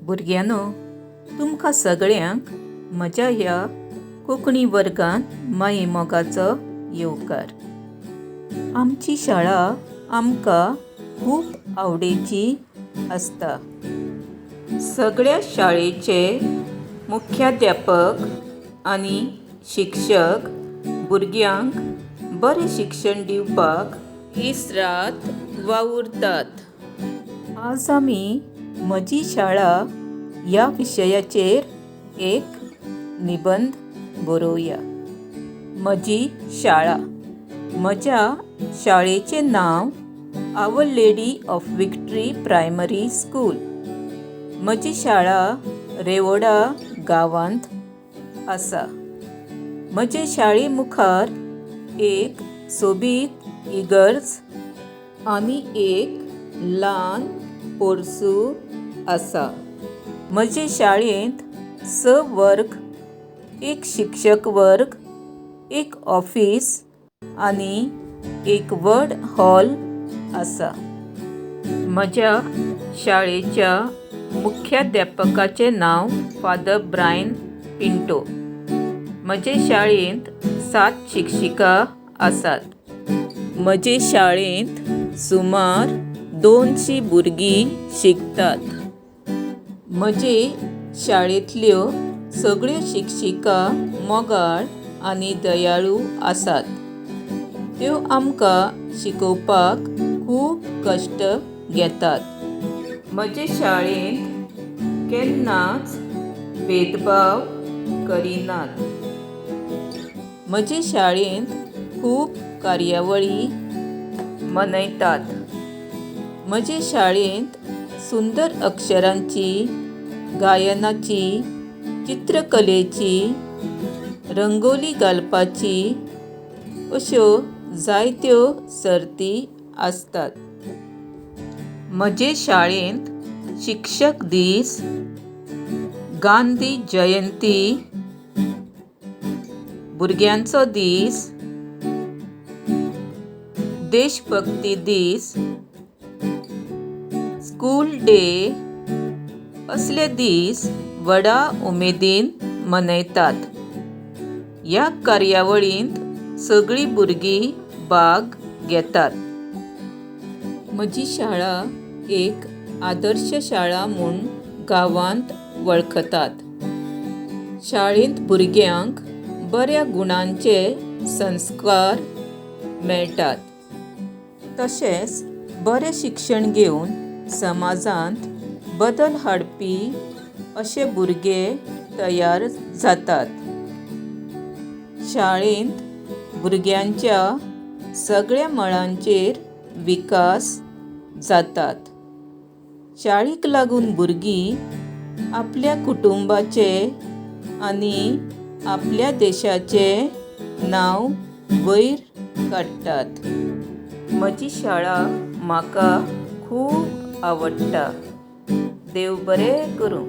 भुरग्यांनो, तुमकां सगळ्यांक म्हज्या ह्या कोंकणी वर्गांत माये मोगाचो येवकार। आमची शाळा आमकां खूब आवडीची आसता। सगळ्या शाळेचे मुख्याध्यापक आनी शिक्षक भुरग्यांक बरें शिक्षण दिवपाक दीस रात वावुरतात। आज आमी म्हजी शाळा ह्या विशयाचेर एक निबंध बरोवया। म्हजी शाळा। म्हज्या शाळेचें नांव Our Lady of Victory primary school. म्हजी शाळा रेवोडा गांवांत आसा। म्हजे शाळे मुखार एक सोबीत इगर्ज आनी एक ल्हान पोरसूं आसा। म्हजे शाळेंत 6 वर्ग, एक शिक्षक वर्ग, एक ऑफिस आनी एक व्हड हॉल आसा। म्हज्या शाळेच्या मुख्याध्यापकाचें नांव फादर ब्रायन पिंटो। म्हजे शाळेंत 7 शिक्षिका आसात। म्हजे शाळेंत सुमार 200 भुरगीं शिकतात। म्हजे शाळेंतल्यो सगळ्यो शिक्षिका मोगाळ आनी दयाळू आसात। त्यो आमकां शिकोवपाक खूब कश्ट घेतात। म्हजे शाळेंत केन्नाच भेदभाव करिनात। म्हजे शाळेंत खूब कार्यावळी मनयतात। म्हजे शाळेंत सुंदर अक्षरांची, गायनाची, चित्रकलेची, रंगोली घालपाची अश्यो जायत्यो सर्ती आसतात। म्हजे शाळेंत शिक्षक दीस, गांधी जयंती, भुरग्यांचो दीस, देशभक्ती दीस, स्कूल डे असले दीस व्हडा उमेदीन मनयतात। ह्या कार्यावळींत सगळीं भुरगीं भाग घेतात। म्हजी शाळा एक आदर्श शाळा म्हूण गांवांत वळखतात। शाळेंत भुरग्यांक बऱ्या गुणांचे संस्कार मेळटात। तशेंच बरें शिक्षण घेवन समाजांत बदल हाडपी अशे भुरगे तयार जातात। शाळेंत भुरग्यांच्या सगळ्या मळांचेर विकास जातात। शाळेक लागून भुरगीं आपल्या कुटुंबाचे आनी आपल्या देशाचें नांव वयर काडटात। म्हजी शाळा म्हाका खूब आवडटा। देव बरें करूं।